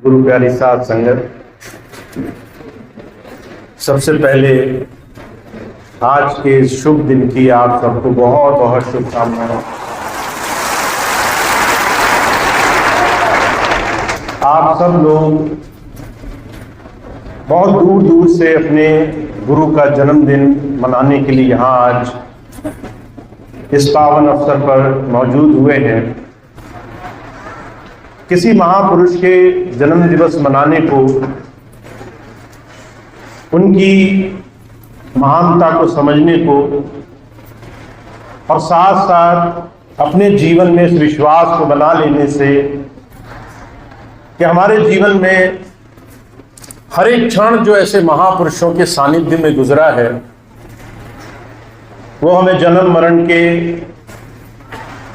गुरु प्यारी साध संगत, सबसे पहले आज के शुभ दिन की आप सबको बहुत बहुत शुभकामनाएं। आप सब लोग बहुत दूर दूर से अपने गुरु का जन्मदिन मनाने के लिए यहाँ आज इस पावन अवसर पर मौजूद हुए हैं। किसी महापुरुष के जन्म दिवस मनाने को, उनकी महानता को समझने को और साथ साथ अपने जीवन में इस विश्वास को बना लेने से कि हमारे जीवन में हर एक क्षण जो ऐसे महापुरुषों के सानिध्य में गुजरा है वो हमें जन्म मरण के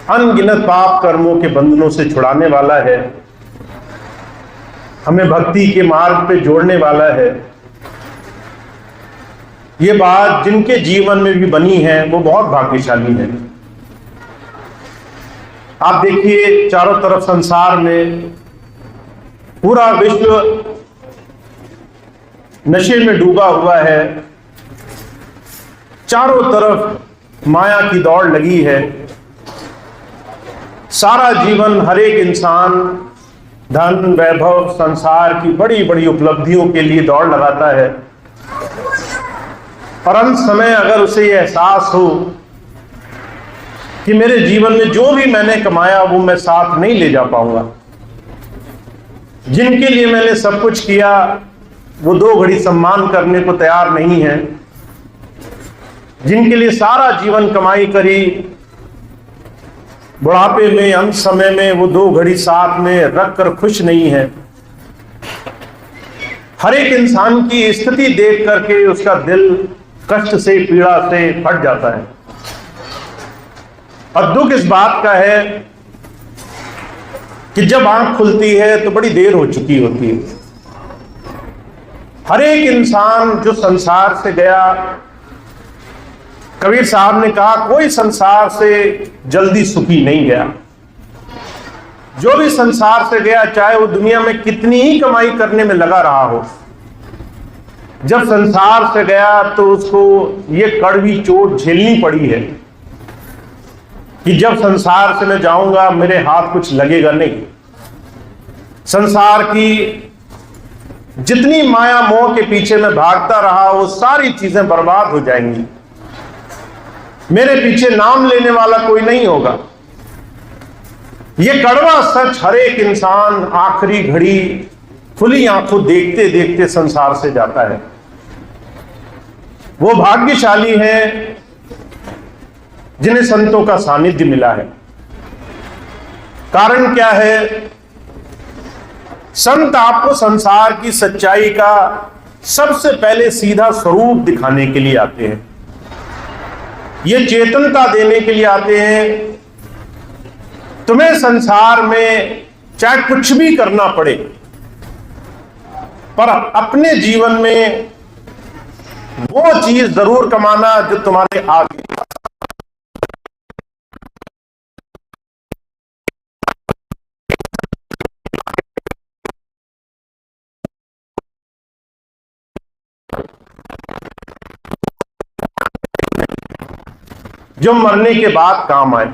अनगिनत पाप कर्मों के बंधनों से छुड़ाने वाला है, हमें भक्ति के मार्ग पे जोड़ने वाला है। ये बात जिनके जीवन में भी बनी है वो बहुत भाग्यशाली है। आप देखिए, चारों तरफ संसार में पूरा विश्व नशे में डूबा हुआ है, चारों तरफ माया की दौड़ लगी है। सारा जीवन हर एक इंसान धन वैभव संसार की बड़ी बड़ी उपलब्धियों के लिए दौड़ लगाता है और अंत समय अगर उसे यह एहसास हो कि मेरे जीवन में जो भी मैंने कमाया वो मैं साथ नहीं ले जा पाऊंगा, जिनके लिए मैंने सब कुछ किया वो दो घड़ी सम्मान करने को तैयार नहीं है, जिनके लिए सारा जीवन कमाई करी, बुढ़ापे में अंत समय में वो दो घड़ी साथ में रख कर खुश नहीं है। हर एक इंसान की स्थिति देख करके उसका दिल कष्ट से, पीड़ा से फट जाता है। और दुख इस बात का है कि जब आंख खुलती है तो बड़ी देर हो चुकी होती है। हर एक इंसान जो संसार से गया, कबीर साहब ने कहा कोई संसार से जल्दी सुखी नहीं गया। जो भी संसार से गया, चाहे वो दुनिया में कितनी ही कमाई करने में लगा रहा हो, जब संसार से गया तो उसको ये कड़वी चोट झेलनी पड़ी है कि जब संसार से मैं जाऊंगा मेरे हाथ कुछ लगेगा नहीं। संसार की जितनी माया मोह के पीछे मैं भागता रहा वो सारी चीजें बर्बाद हो जाएंगी। मेरे पीछे नाम लेने वाला कोई नहीं होगा। यह कड़वा सच हर एक इंसान आखिरी घड़ी खुली आंखों देखते देखते संसार से जाता है। वो भाग्यशाली हैं जिन्हें संतों का सानिध्य मिला है। कारण क्या है? संत आपको संसार की सच्चाई का सबसे पहले सीधा स्वरूप दिखाने के लिए आते हैं, ये चेतनता देने के लिए आते हैं। तुम्हें संसार में चाहे कुछ भी करना पड़े, पर अपने जीवन में वो चीज जरूर कमाना जो तुम्हारे आगे जो मरने के बाद काम आए।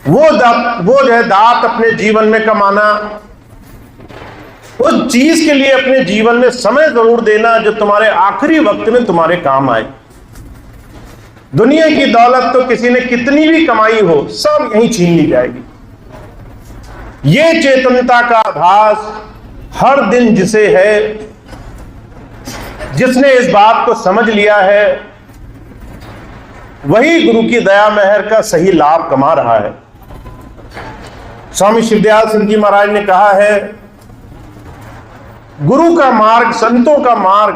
वो जो है दात अपने जीवन में कमाना, उस चीज के लिए अपने जीवन में समय जरूर देना जो तुम्हारे आखिरी वक्त में तुम्हारे काम आए। दुनिया की दौलत तो किसी ने कितनी भी कमाई हो सब यहीं छीन ली जाएगी। ये चेतनता का आभास हर दिन जिसे है, जिसने इस बात को समझ लिया है, वही गुरु की दया मेहर का सही लाभ कमा रहा है। स्वामी शिवदयाल सिंह जी महाराज ने कहा है, गुरु का मार्ग, संतों का मार्ग,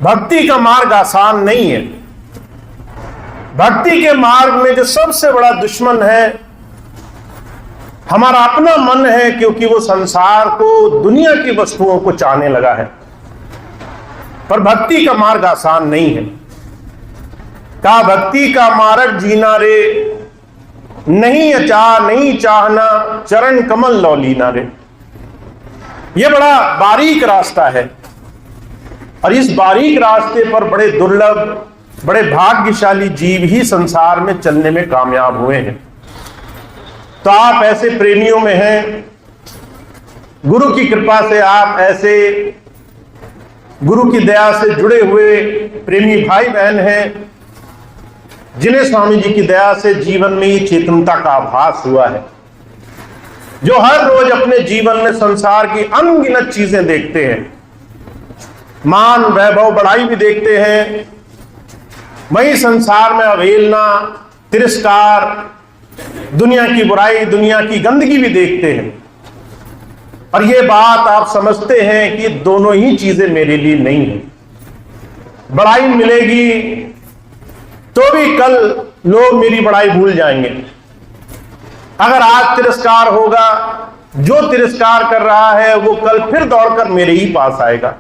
भक्ति का मार्ग आसान नहीं है। भक्ति के मार्ग में जो सबसे बड़ा दुश्मन है हमारा अपना मन है, क्योंकि वो संसार को, दुनिया की वस्तुओं को चाहने लगा है। पर भक्ति का मार्ग आसान नहीं है। का भक्ति का मार्ग जीना रे, नहीं अचा नहीं चाहना, चरण कमल लौलीना रे। यह बड़ा बारीक रास्ता है और इस बारीक रास्ते पर बड़े दुर्लभ, बड़े भाग्यशाली जीव ही संसार में चलने में कामयाब हुए हैं। तो आप ऐसे प्रेमियों में हैं, गुरु की कृपा से आप ऐसे गुरु की दया से जुड़े हुए प्रेमी भाई बहन हैं, जिन्हें स्वामी जी की दया से जीवन में ये चेतनता का आभास हुआ है, जो हर रोज अपने जीवन में संसार की अनगिनत चीजें देखते हैं, मान वैभव बड़ाई भी देखते हैं, वही संसार में अवहेलना, तिरस्कार, दुनिया की बुराई, दुनिया की गंदगी भी देखते हैं। और ये बात आप समझते हैं कि दोनों ही चीजें मेरे लिए नहीं है। बड़ाई मिलेगी तो भी कल लोग मेरी बड़ाई भूल जाएंगे। अगर आज तिरस्कार होगा, जो तिरस्कार कर रहा है वो कल फिर दौड़कर मेरे ही पास आएगा।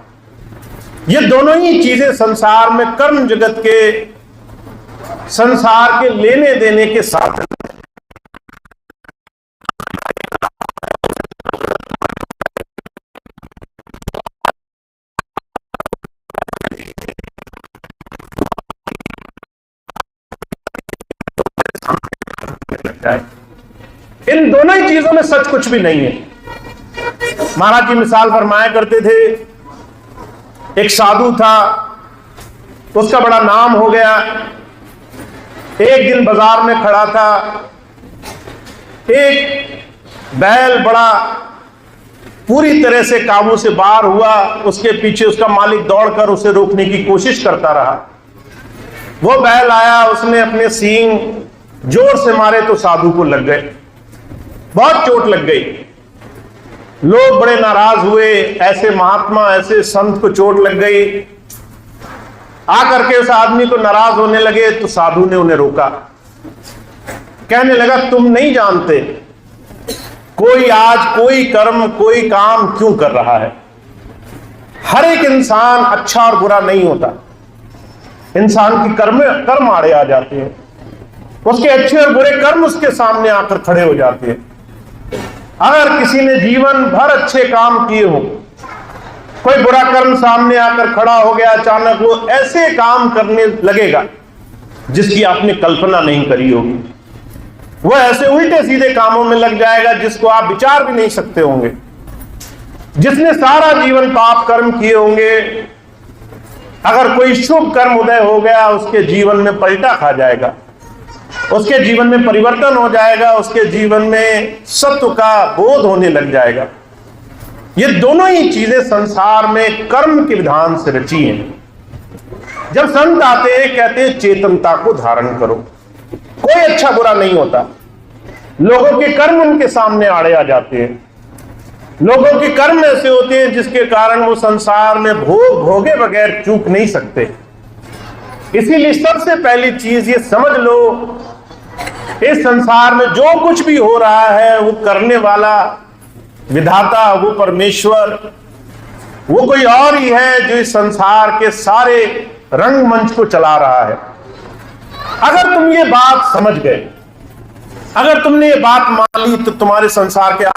ये दोनों ही चीजें संसार में कर्म जगत के, संसार के लेने देने के साथ इन दोनों ही चीजों में सच कुछ भी नहीं है। महाराज जी मिसाल फरमाया करते थे, एक साधु था, उसका बड़ा नाम हो गया। एक दिन बाजार में खड़ा था, एक बैल बड़ा पूरी तरह से काबू से बाहर हुआ, उसके पीछे उसका मालिक दौड़कर उसे रोकने की कोशिश करता रहा। वो बैल आया, उसने अपने सींग जोर से मारे तो साधु को लग गए, बहुत चोट लग गई। लोग बड़े नाराज हुए, ऐसे महात्मा, ऐसे संत को चोट लग गई। आकर के उस आदमी को नाराज होने लगे तो साधु ने उन्हें रोका, कहने लगा तुम नहीं जानते कोई आज कोई कर्म, कोई काम क्यों कर रहा है। हर एक इंसान अच्छा और बुरा नहीं होता, इंसान की कर्म आड़े आ जाते हैं, उसके अच्छे और बुरे कर्म उसके सामने आकर खड़े हो जाते हैं। अगर किसी ने जीवन भर अच्छे काम किए हो, कोई बुरा कर्म सामने आकर खड़ा हो गया, अचानक वो ऐसे काम करने लगेगा जिसकी आपने कल्पना नहीं करी होगी। वो ऐसे उल्टे सीधे कामों में लग जाएगा जिसको आप विचार भी नहीं सकते होंगे। जिसने सारा जीवन पाप कर्म किए होंगे, अगर कोई शुभ कर्म उदय हो गया, उसके जीवन में पलटा खा जाएगा, उसके जीवन में परिवर्तन हो जाएगा, उसके जीवन में सत्व का बोध होने लग जाएगा। ये दोनों ही चीजें संसार में कर्म के विधान से रची हैं। जब संत आते हैं, कहते हैं चेतनता को धारण करो। कोई अच्छा बुरा नहीं होता, लोगों के कर्म उनके सामने आड़े आ जाते हैं। लोगों के कर्म ऐसे होते हैं जिसके कारण वो संसार में भोगे बगैर चूक नहीं सकते। इसीलिए सबसे पहली चीज ये समझ लो, इस संसार में जो कुछ भी हो रहा है वो करने वाला विधाता, वो परमेश्वर, वो कोई और ही है जो इस संसार के सारे रंगमंच को चला रहा है। अगर तुम ये बात समझ गए, अगर तुमने ये बात मान ली, तो तुम्हारे संसार के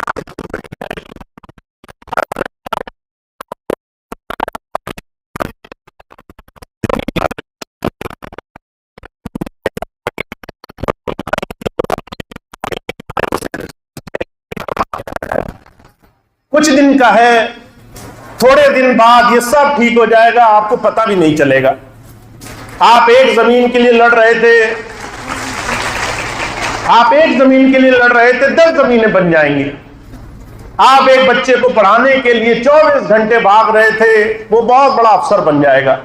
कुछ दिन का है, थोड़े दिन बाद ये सब ठीक हो जाएगा, आपको पता भी नहीं चलेगा। आप एक जमीन के लिए लड़ रहे थे, आप एक जमीन के लिए लड़ रहे थे, 10 जमीनें बन जाएंगी। आप एक बच्चे को पढ़ाने के लिए 24 घंटे भाग रहे थे, वो बहुत बड़ा अफसर बन जाएगा।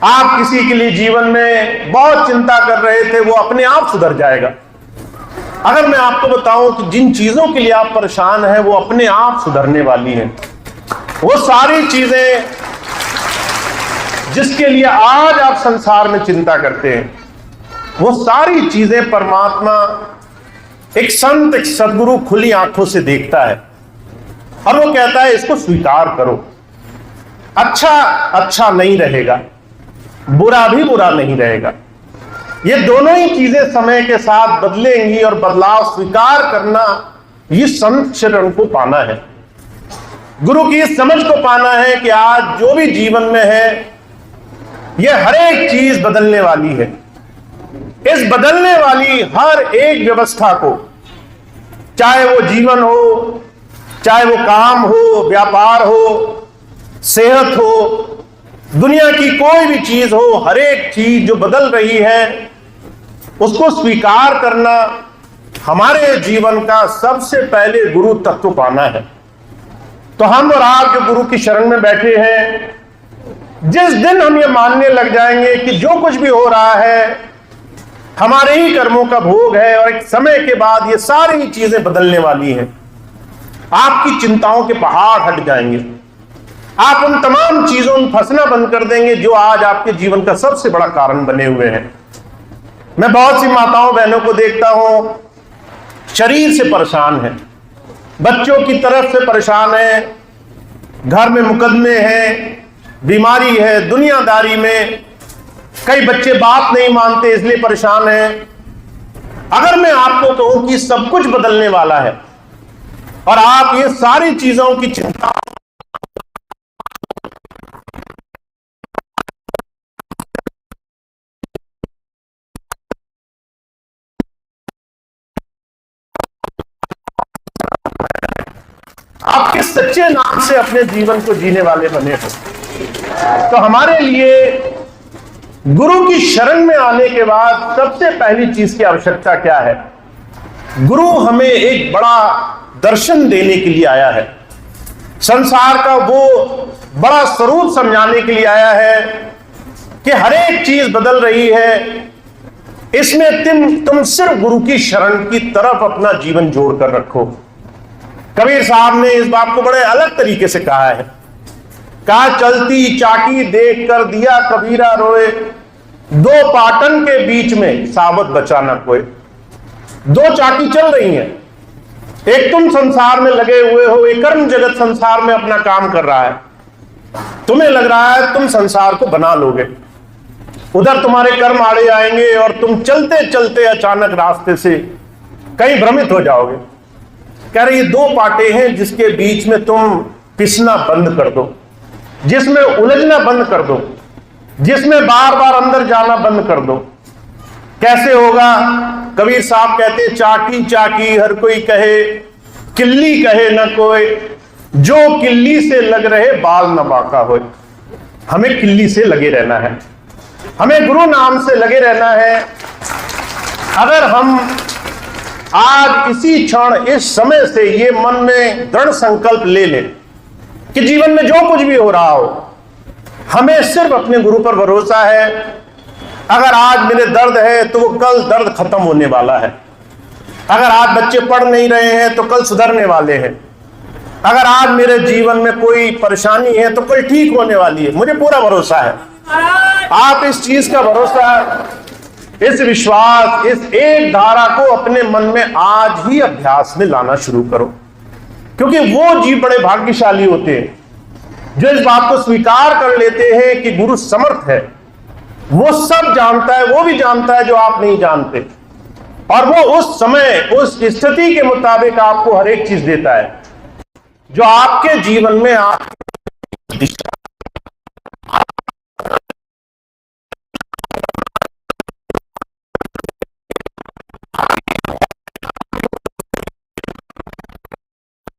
आप किसी के लिए जीवन में बहुत चिंता कर रहे थे, वो अपने आप सुधर जाएगा। अगर मैं आपको बताऊं कि जिन चीजों के लिए आप परेशान हैं, वो अपने आप सुधरने वाली हैं। वो सारी चीजें जिसके लिए आज आप संसार में चिंता करते हैं, वो सारी चीजें परमात्मा, एक संत, एक सदगुरु खुली आंखों से देखता है और वो कहता है इसको स्वीकार करो। अच्छा अच्छा नहीं रहेगा, बुरा भी बुरा नहीं रहेगा। ये दोनों ही चीजें समय के साथ बदलेंगी और बदलाव स्वीकार करना, ये संत शरण को पाना है। गुरु की इस समझ को पाना है कि आज जो भी जीवन में है यह हर एक चीज बदलने वाली है। इस बदलने वाली हर एक व्यवस्था को, चाहे वो जीवन हो, चाहे वो काम हो, व्यापार हो, सेहत हो, दुनिया की कोई भी चीज हो, हर एक चीज जो बदल रही है उसको स्वीकार करना हमारे जीवन का सबसे पहले गुरु तत्व पाना है। तो हम और आप जो गुरु की शरण में बैठे हैं, जिस दिन हम ये मानने लग जाएंगे कि जो कुछ भी हो रहा है हमारे ही कर्मों का भोग है और एक समय के बाद ये सारी चीजें बदलने वाली हैं, आपकी चिंताओं के पहाड़ हट जाएंगे। आप उन तमाम चीजों में फंसना बंद कर देंगे जो आज आपके जीवन का सबसे बड़ा कारण बने हुए हैं। मैं बहुत सी माताओं बहनों को देखता हूं, शरीर से परेशान है, बच्चों की तरफ से परेशान है, घर में मुकदमे हैं, बीमारी है, दुनियादारी में कई बच्चे बात नहीं मानते इसलिए परेशान हैं। अगर मैं आपको कहूं कि सब कुछ बदलने वाला है और आप ये सारी चीजों की चिंता आपके सच्चे नाम से अपने जीवन को जीने वाले बने हो, तो हमारे लिए गुरु की शरण में आने के बाद सबसे पहली चीज की आवश्यकता क्या है? गुरु हमें एक बड़ा दर्शन देने के लिए आया है, संसार का वो बड़ा स्वरूप समझाने के लिए आया है कि हर एक चीज बदल रही है। इसमें तुम सिर्फ गुरु की शरण की तरफ अपना जीवन जोड़कर रखो। कबीर साहब ने इस बात को बड़े अलग तरीके से कहा है। कहा, चलती चाकी देख कर दिया कबीरा रोए, दो पाटन के बीच में सावत बचाना कोई। दो चाकी चल रही हैं, एक तुम संसार में लगे हुए हो, एक कर्म जगत संसार में अपना काम कर रहा है, तुम्हें लग रहा है तुम संसार को बना लोगे, उधर तुम्हारे कर्म आड़े आएंगे और तुम चलते चलते अचानक रास्ते से कहीं भ्रमित हो जाओगे। कह रहे ये दो पाटे हैं जिसके बीच में तुम पिसना बंद कर दो, जिसमें उलझना बंद कर दो, जिसमें बार बार अंदर जाना बंद कर दो। कैसे होगा? कबीर साहब कहते, चाकी चाकी हर कोई कहे, किल्ली कहे न कोई, जो किल्ली से लग रहे बाल न बाका होए। हमें किल्ली से लगे रहना है, हमें गुरु नाम से लगे रहना है। अगर हम आज इसी क्षण इस समय से ये मन में दृढ़ संकल्प ले लें कि जीवन में जो कुछ भी हो रहा हो हमें सिर्फ अपने गुरु पर भरोसा है। अगर आज मेरे दर्द है तो वो कल दर्द खत्म होने वाला है। अगर आज बच्चे पढ़ नहीं रहे हैं तो कल सुधरने वाले हैं। अगर आज मेरे जीवन में कोई परेशानी है तो कल ठीक होने वाली है। मुझे पूरा भरोसा है। आप इस चीज का भरोसा, इस विश्वास, इस एक धारा को अपने मन में आज ही अभ्यास में लाना शुरू करो, क्योंकि वो जीव बड़े भाग्यशाली होते हैं जो इस बात को स्वीकार कर लेते हैं कि गुरु समर्थ है, वो सब जानता है, वो भी जानता है जो आप नहीं जानते, और वो उस समय उस स्थिति के मुताबिक आपको हर एक चीज देता है जो आपके जीवन में आपकी दिशा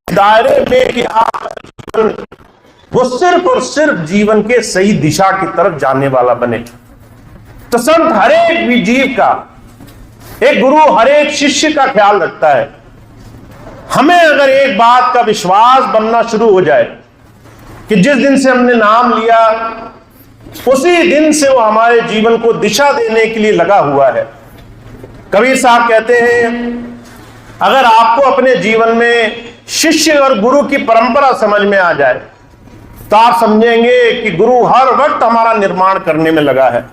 दायरे में कि आप वो सिर्फ और सिर्फ जीवन के सही दिशा की तरफ जाने वाला बने। तो संत हर एक भी जीव का, एक गुरु हर एक शिष्य का ख्याल रखता है। हमें अगर एक बात का विश्वास बनना शुरू हो जाए कि जिस दिन से हमने नाम लिया उसी दिन से वो हमारे जीवन को दिशा देने के लिए लगा हुआ है। कबीर साहब कहते हैं, अगर आपको अपने जीवन में शिष्य और गुरु की परंपरा समझ में आ जाए तो आप समझेंगे कि गुरु हर वक्त हमारा निर्माण करने में लगा है।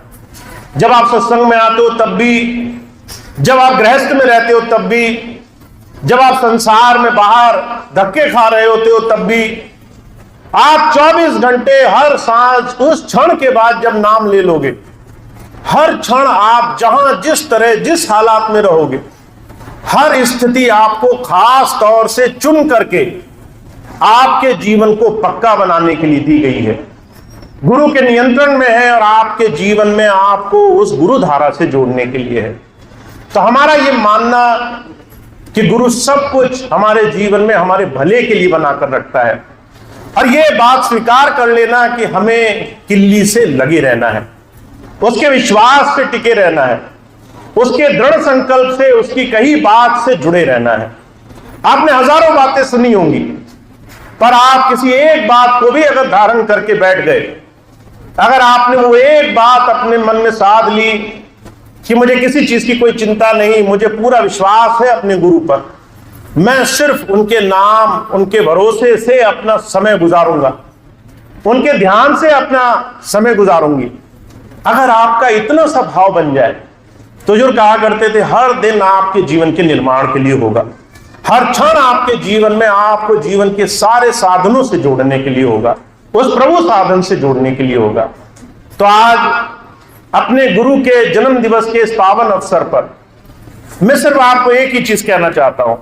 जब आप सत्संग में आते हो तब भी, जब आप गृहस्थ में रहते हो तब भी, जब आप संसार में बाहर धक्के खा रहे होते हो तब भी, आप 24 घंटे हर सांझ उस क्षण के बाद जब नाम ले लोगे, हर क्षण आप जहां जिस तरह जिस हालात में रहोगे, हर स्थिति आपको खास तौर से चुन करके आपके जीवन को पक्का बनाने के लिए दी गई है, गुरु के नियंत्रण में है और आपके जीवन में आपको उस गुरु धारा से जोड़ने के लिए है। तो हमारा ये मानना कि गुरु सब कुछ हमारे जीवन में हमारे भले के लिए बनाकर रखता है, और ये बात स्वीकार कर लेना कि हमें किल्ली से लगे रहना है, उसके विश्वास से टिके रहना है, उसके दृढ़ संकल्प से, उसकी कही बात से जुड़े रहना है। आपने हजारों बातें सुनी होंगी, पर आप किसी एक बात को भी अगर धारण करके बैठ गए, अगर आपने वो एक बात अपने मन में साध ली कि मुझे किसी चीज की कोई चिंता नहीं, मुझे पूरा विश्वास है अपने गुरु पर, मैं सिर्फ उनके नाम, उनके भरोसे से अपना समय गुजारूंगा, उनके ध्यान से अपना समय गुजारूंगी, अगर आपका इतना सा भाव बन जाए तो जो कहा करते थे हर दिन आपके जीवन के निर्माण के लिए होगा, हर क्षण आपके जीवन में आपको जीवन के सारे साधनों से जोड़ने के लिए होगा, उस प्रभु साधन से जोड़ने के लिए होगा। तो आज अपने गुरु के जन्म दिवस के इस पावन अवसर पर मैं सिर्फ आपको एक ही चीज कहना चाहता हूं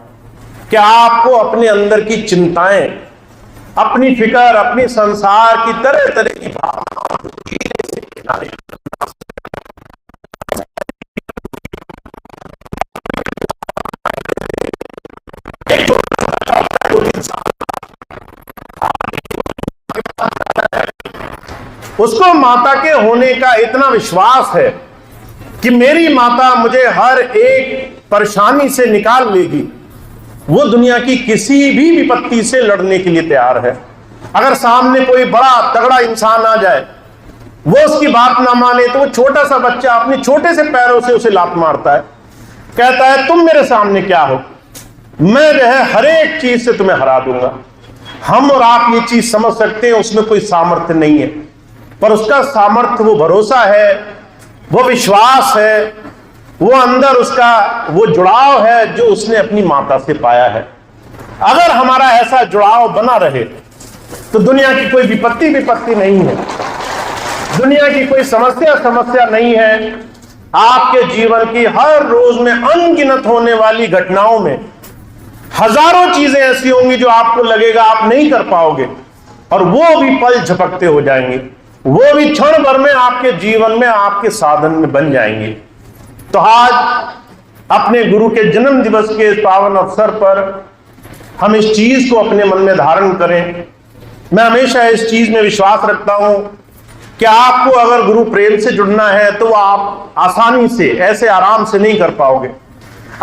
कि आपको अपने अंदर की चिंताएं, अपनी फिक्र, अपनी संसार की तरह तरह की भावनाओं उसको माता के होने का इतना विश्वास है कि मेरी माता मुझे हर एक परेशानी से निकाल लेगी, वो दुनिया की किसी भी विपत्ति से लड़ने के लिए तैयार है। अगर सामने कोई बड़ा तगड़ा इंसान आ जाए, वो उसकी बात ना माने, तो वो छोटा सा बच्चा अपने छोटे से पैरों से उसे लात मारता है, कहता है तुम मेरे सामने क्या हो, मैं जो है हर एक चीज से तुम्हें हरा दूंगा। हम और आप ये चीज समझ सकते हैं उसमें कोई सामर्थ्य नहीं है, पर उसका सामर्थ्य वो भरोसा है, वो विश्वास है, वो अंदर उसका वो जुड़ाव है जो उसने अपनी माता से पाया है। अगर हमारा ऐसा जुड़ाव बना रहे तो दुनिया की कोई विपत्ति नहीं है, दुनिया की कोई समस्या नहीं है। आपके जीवन की हर रोज में अनगिनत होने वाली घटनाओं में हजारों चीजें ऐसी होंगी जो आपको लगेगा आप नहीं कर पाओगे, और वो भी पल झपकते हो जाएंगे, वो भी क्षण भर में आपके जीवन में आपके साधन में बन जाएंगे। तो आज अपने गुरु के जन्म दिवस के इस पावन अवसर पर हम इस चीज को अपने मन में धारण करें। मैं हमेशा इस चीज में विश्वास रखता हूं कि आपको अगर गुरु प्रेम से जुड़ना है तो आप आसानी से, ऐसे आराम से नहीं कर पाओगे।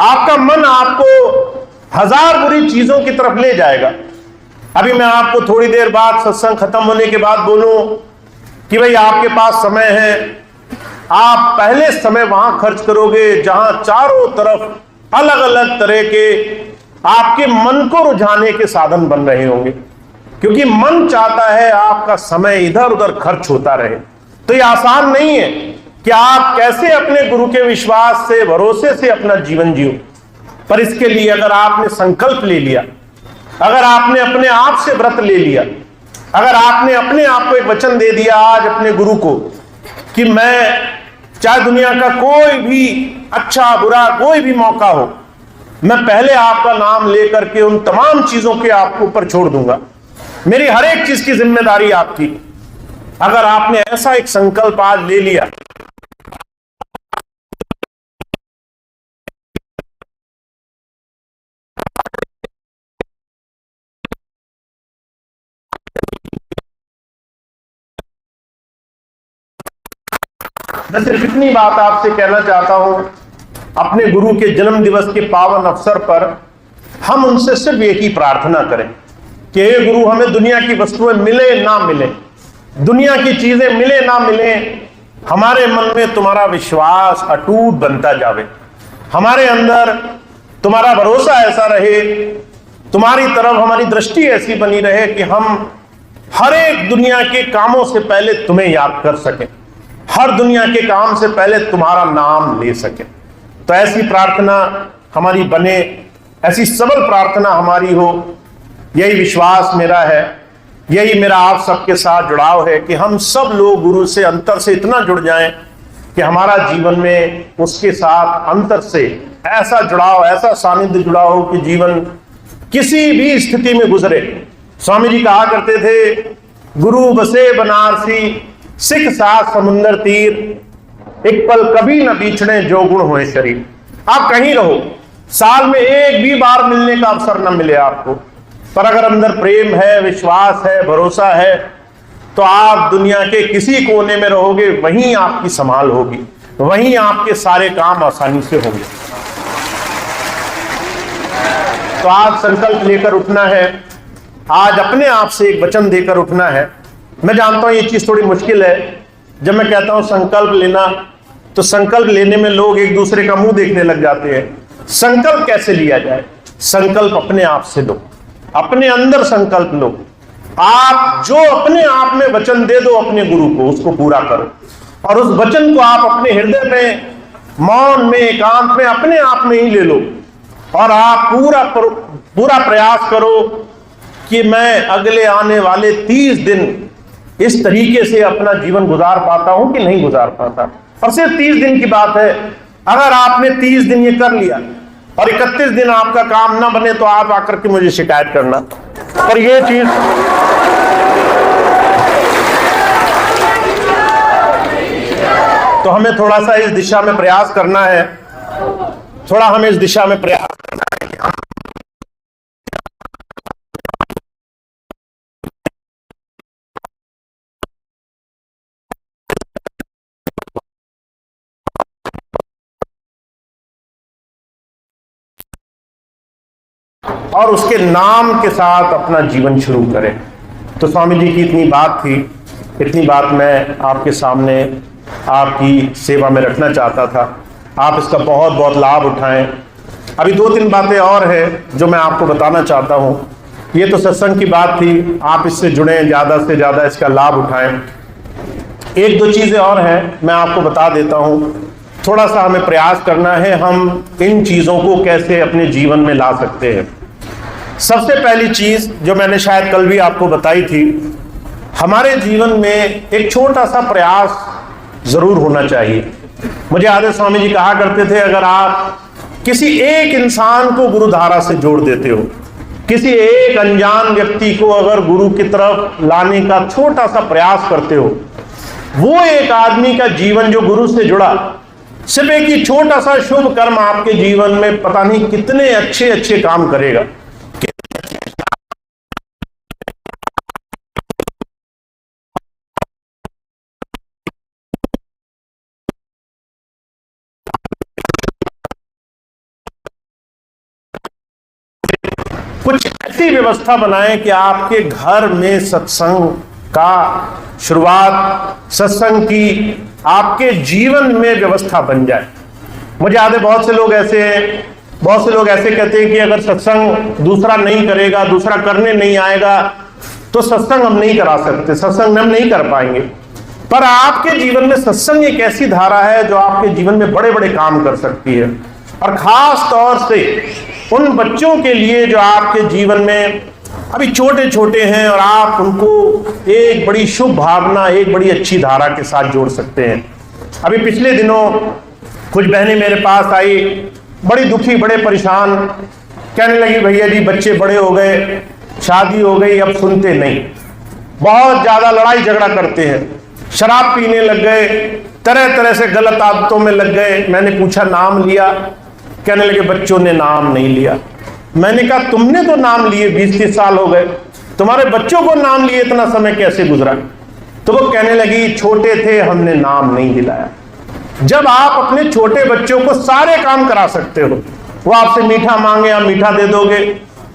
आपका मन आपको हजार बुरी चीजों की तरफ ले जाएगा। अभी मैं आपको थोड़ी देर बाद सत्संग खत्म होने के बाद बोलूं कि भाई आपके पास समय है, आप पहले समय वहां खर्च करोगे जहां चारों तरफ अलग अलग तरह के आपके मन को रुझाने के साधन बन रहे होंगे, क्योंकि मन चाहता है आपका समय इधर उधर खर्च होता रहे। तो ये आसान नहीं है कि आप कैसे अपने गुरु के विश्वास से, भरोसे से अपना जीवन जियो, पर इसके लिए अगर आपने संकल्प ले लिया, अगर आपने अपने आप से व्रत ले लिया, अगर आपने अपने आप को एक वचन दे दिया आज अपने गुरु को कि मैं चाहे दुनिया का कोई भी अच्छा बुरा कोई भी मौका हो, मैं पहले आपका नाम लेकर के उन तमाम चीजों के आपके ऊपर छोड़ दूंगा, मेरी हर एक चीज की जिम्मेदारी आपकी। अगर आपने ऐसा एक संकल्प आज ले लिया, मैं सिर्फ इतनी बात आपसे कहना चाहता हूं, अपने गुरु के जन्म दिवस के पावन अवसर पर हम उनसे सिर्फ एक ही प्रार्थना करें कि हे गुरु, हमें दुनिया की वस्तुएं मिले ना मिले, दुनिया की चीजें मिले ना मिले, हमारे मन में तुम्हारा विश्वास अटूट बनता जावे, हमारे अंदर तुम्हारा भरोसा ऐसा रहे, तुम्हारी तरफ हमारी दृष्टि ऐसी बनी रहे कि हम हर एक दुनिया के कामों से पहले तुम्हें याद कर सकें, हर दुनिया के काम से पहले तुम्हारा नाम ले सके। तो ऐसी प्रार्थना हमारी बने, ऐसी सबल प्रार्थना हमारी हो, यही विश्वास मेरा है, यही मेरा आप सबके साथ जुड़ाव है कि हम सब लोग गुरु से अंतर से इतना जुड़ जाएं कि हमारा जीवन में उसके साथ अंतर से ऐसा जुड़ाव, ऐसा सानिध्य जुड़ा हो कि जीवन किसी भी स्थिति में गुजरे, स्वामी जी कहा करते थे, गुरु बसे बनारसी, सिख साथ समुंदर तीर, एक पल कभी न बीछड़े जो गुण होए शरीर। आप कहीं रहो, साल में एक भी बार मिलने का अवसर न मिले आपको, पर अगर अंदर प्रेम है, विश्वास है, भरोसा है, तो आप दुनिया के किसी कोने में रहोगे, वहीं आपकी संभाल होगी, वहीं आपके सारे काम आसानी से होंगे। तो आज संकल्प लेकर उठना है, आज अपने आप से एक वचन देकर उठना है। मैं जानता हूं ये चीज थोड़ी मुश्किल है। जब मैं कहता हूं संकल्प लेना, तो संकल्प लेने में लोग एक दूसरे का मुंह देखने लग जाते हैं। संकल्प कैसे लिया जाए? संकल्प अपने आप से लो, अपने अंदर संकल्प लो। आप जो अपने आप में वचन दे दो अपने गुरु को, उसको पूरा करो, और उस वचन को आप अपने हृदय में, मौन में, एकांत में, अपने आप में ही ले लो, और आप पूरा प्रयास करो कि मैं अगले आने वाले 30 दिन इस तरीके से अपना जीवन गुजार पाता हूं कि नहीं गुजार पाता। और सिर्फ 30 दिन की बात है। अगर आपने 30 दिन ये कर लिया और 31 दिन आपका काम ना बने, तो आप आकर के मुझे शिकायत करना। और ये चीज तो हमें थोड़ा सा इस दिशा में प्रयास करना है, थोड़ा हमें इस दिशा में प्रयास करना है कि हम और उसके नाम के साथ अपना जीवन शुरू करें। तो स्वामी जी की इतनी बात थी, इतनी बात मैं आपके सामने आपकी सेवा में रखना चाहता था। आप इसका बहुत बहुत लाभ उठाएं। अभी 2-3 बातें और हैं जो मैं आपको बताना चाहता हूं। ये तो सत्संग की बात थी, आप इससे जुड़ें, ज़्यादा से ज़्यादा इसका लाभ उठाएं। 1-2 चीज़ें और हैं, मैं आपको बता देता हूं। थोड़ा सा हमें प्रयास करना है, हम इन चीज़ों को कैसे अपने जीवन में ला सकते हैं। सबसे पहली चीज़ जो मैंने शायद कल भी आपको बताई थी, हमारे जीवन में एक छोटा सा प्रयास ज़रूर होना चाहिए। मुझे आदर्श स्वामी जी कहा करते थे, अगर आप किसी एक इंसान को गुरुधारा से जोड़ देते हो, किसी एक अनजान व्यक्ति को अगर गुरु की तरफ लाने का छोटा सा प्रयास करते हो, वो एक आदमी का जीवन जो गुरु से जुड़ा, सिर्फ एक ही छोटा सा शुभ कर्म आपके जीवन में पता नहीं कितने अच्छे अच्छे काम करेगा। कुछ ऐसी व्यवस्था बनाएं कि आपके घर में सत्संग का शुरुआत, सत्संग की आपके जीवन में व्यवस्था बन जाए। मुझे याद है बहुत से लोग ऐसे कहते हैं कि अगर सत्संग दूसरा नहीं करेगा, दूसरा करने नहीं आएगा, तो सत्संग हम नहीं करा सकते, सत्संग हम नहीं कर पाएंगे। पर आपके जीवन में सत्संग एक ऐसी धारा है जो आपके जीवन में बड़े बड़े काम कर सकती है। और खास तौर से उन बच्चों के लिए जो आपके जीवन में अभी छोटे छोटे हैं, और आप उनको एक बड़ी शुभ भावना, एक बड़ी अच्छी धारा के साथ जोड़ सकते हैं। अभी पिछले दिनों कुछ बहनें मेरे पास आई, बड़ी दुखी, बड़े परेशान, कहने लगी, भैया जी बच्चे बड़े हो गए, शादी हो गई, अब सुनते नहीं, बहुत ज्यादा लड़ाई झगड़ा करते हैं, शराब पीने लग गए, तरह तरह से गलत आदतों में लग गए। मैंने पूछा नाम लिया? कहने लगे बच्चों ने नाम नहीं लिया। मैंने कहा तुमने तो नाम लिए, 20-30 साल हो गए, तुम्हारे बच्चों को नाम लिए इतना समय कैसे गुजरा? तो वो कहने लगी छोटे थे, हमने नाम नहीं दिलाया। जब आप अपने छोटे बच्चों को सारे काम करा सकते हो, वो आपसे मीठा मांगे आप मीठा दे दोगे,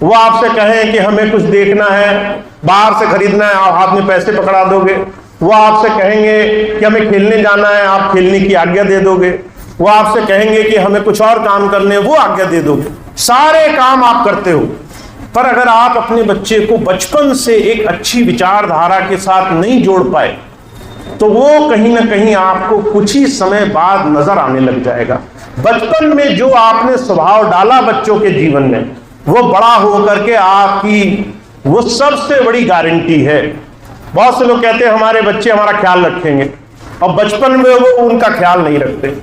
वो आपसे कहें कि हमें कुछ देखना है, बाहर से खरीदना है, आप हाथ में पैसे पकड़ा दोगे, वो आपसे कहेंगे कि हमें खेलने जाना है, आप खेलने की आज्ञा दे दोगे, वो आपसे कहेंगे कि हमें कुछ और काम करने हैं, वो आज्ञा दे दोगे, सारे काम आप करते हो। पर अगर आप अपने बच्चे को बचपन से एक अच्छी विचारधारा के साथ नहीं जोड़ पाए, तो वो कहीं ना कहीं आपको कुछ ही समय बाद नजर आने लग जाएगा। बचपन में जो आपने स्वभाव डाला बच्चों के जीवन में, वो बड़ा होकर के आपकी वो सबसे बड़ी गारंटी है। बहुत से लोग कहते हैं हमारे बच्चे हमारा ख्याल रखेंगे, और बचपन में वो उनका ख्याल नहीं रखते।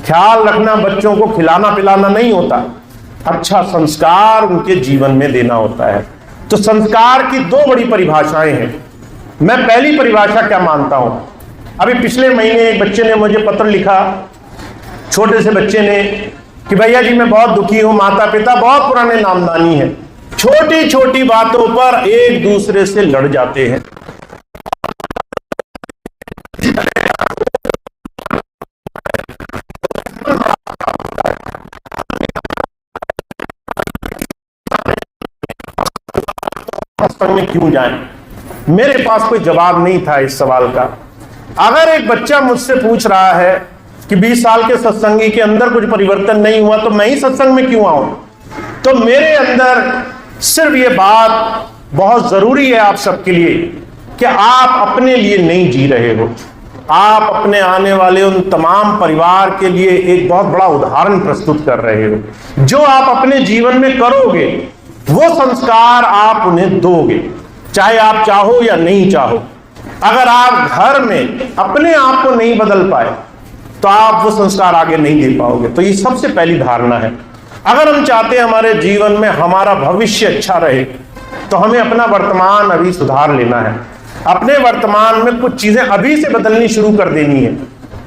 ख्याल रखना बच्चों को खिलाना पिलाना नहीं होता, अच्छा संस्कार उनके जीवन में देना होता है। तो संस्कार की दो बड़ी परिभाषाएं हैं। मैं पहली परिभाषा क्या मानता हूं, अभी पिछले महीने एक बच्चे ने मुझे पत्र लिखा, छोटे से बच्चे ने, कि भैया जी मैं बहुत दुखी हूं, माता पिता बहुत पुराने नामदानी है, छोटी छोटी बातों पर एक दूसरे से लड़ जाते हैं। सत्संग में क्यों जाएं? मेरे पास कोई जवाब नहीं था इस सवाल का। अगर एक बच्चा मुझसे पूछ रहा है कि 20 साल के सत्संगी के अंदर कुछ परिवर्तन नहीं हुआ तो मैं ही सत्संग में क्यों आऊं, तो मेरे अंदर सिर्फ ये बात बहुत जरूरी है आप सबके लिए कि आप अपने लिए नहीं जी रहे हो, आप अपने आने वाले उन तमाम परिवार के लिए एक बहुत बड़ा उदाहरण प्रस्तुत कर रहे हो। जो आप अपने जीवन में करोगे वो संस्कार आप उन्हें दोगे, चाहे आप चाहो या नहीं चाहो। अगर आप घर में अपने आप को नहीं बदल पाए तो आप वो संस्कार आगे नहीं दे पाओगे। तो ये सबसे पहली धारणा है। अगर हम चाहते हैं हमारे जीवन में हमारा भविष्य अच्छा रहे तो हमें अपना वर्तमान अभी सुधार लेना है। अपने वर्तमान में कुछ चीजें अभी से बदलनी शुरू कर देनी है,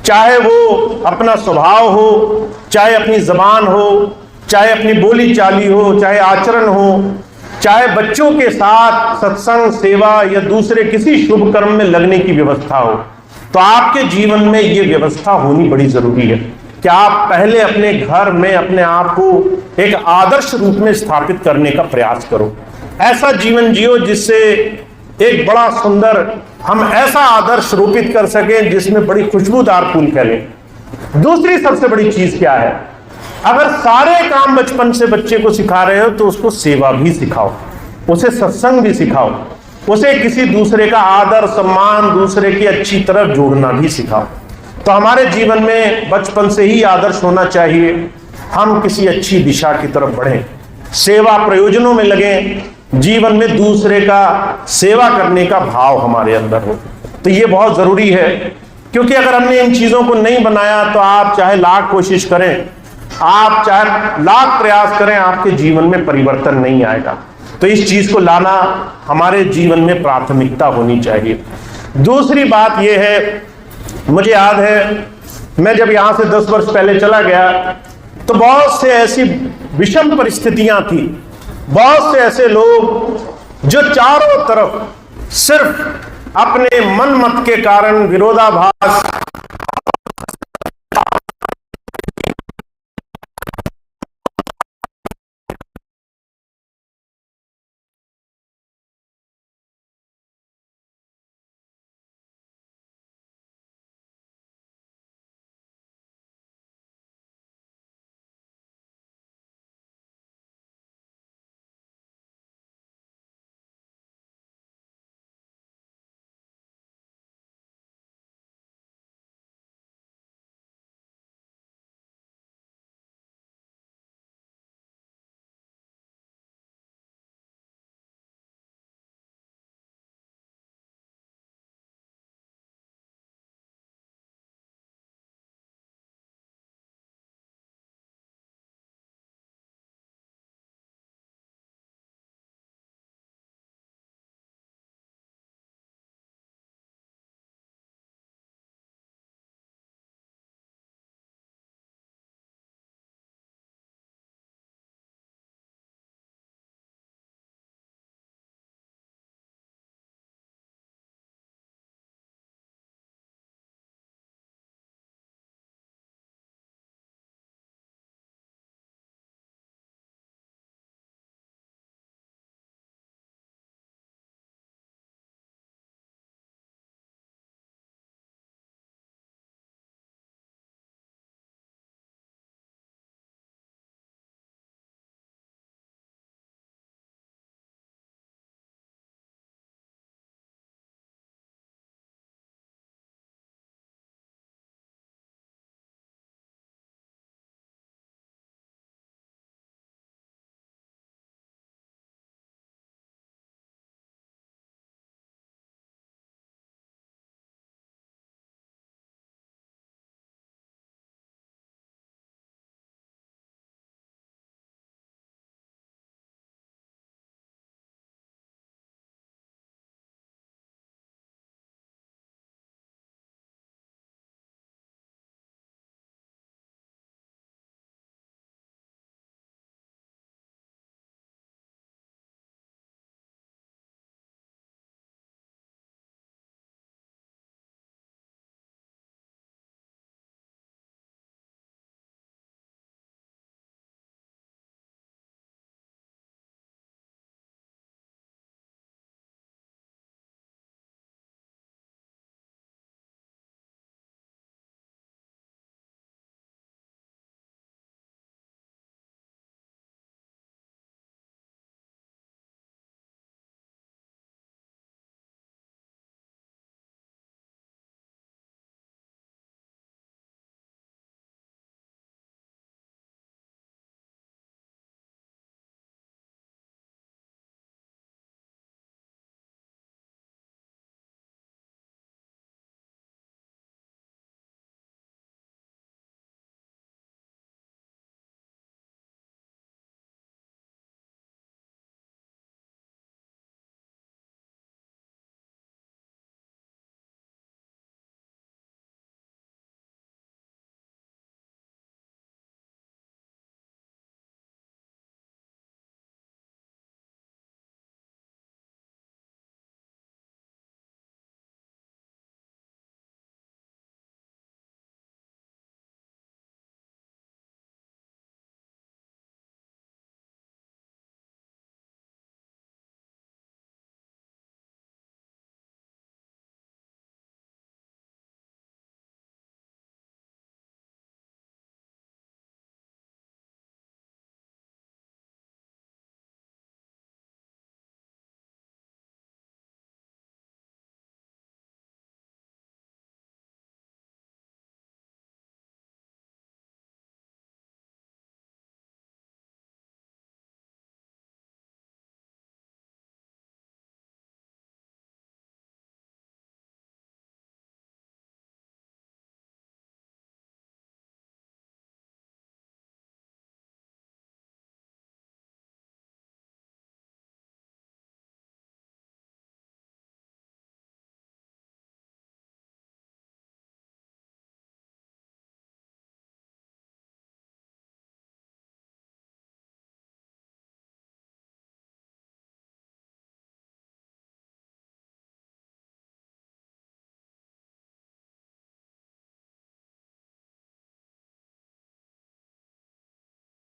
चाहे वो अपना स्वभाव हो, चाहे अपनी जबान हो, चाहे अपनी बोली चाली हो, चाहे आचरण हो, चाहे बच्चों के साथ सत्संग, सेवा या दूसरे किसी शुभ कर्म में लगने की व्यवस्था हो। तो आपके जीवन में ये व्यवस्था होनी बड़ी जरूरी है कि आप पहले अपने घर में अपने आप को एक आदर्श रूप में स्थापित करने का प्रयास करो। ऐसा जीवन जियो जिससे एक बड़ा सुंदर हम ऐसा आदर्श रूपित कर सकें जिसमें बड़ी खुशबूदार फूल फैले। दूसरी सबसे बड़ी चीज क्या है, अगर सारे काम बचपन से बच्चे को सिखा रहे हो तो उसको सेवा भी सिखाओ, उसे सत्संग भी सिखाओ, उसे किसी दूसरे का आदर सम्मान, दूसरे की अच्छी तरफ जोड़ना भी सिखाओ। तो हमारे जीवन में बचपन से ही आदर्श होना चाहिए, हम किसी अच्छी दिशा की तरफ बढ़ें, सेवा प्रयोजनों में लगें, जीवन में दूसरे का सेवा करने का भाव हमारे अंदर हो। तो ये बहुत जरूरी है, क्योंकि अगर हमने इन चीजों को नहीं बनाया तो आप चाहे लाख कोशिश करें, आप चाहे लाख प्रयास करें, आपके जीवन में परिवर्तन नहीं आएगा। तो इस चीज को लाना हमारे जीवन में प्राथमिकता होनी चाहिए। दूसरी बात यह है, मुझे याद है मैं जब यहां से 10 वर्ष पहले चला गया तो बहुत से ऐसी विषम परिस्थितियां थी, बहुत से ऐसे लोग जो चारों तरफ सिर्फ अपने मन मत के कारण, विरोधाभास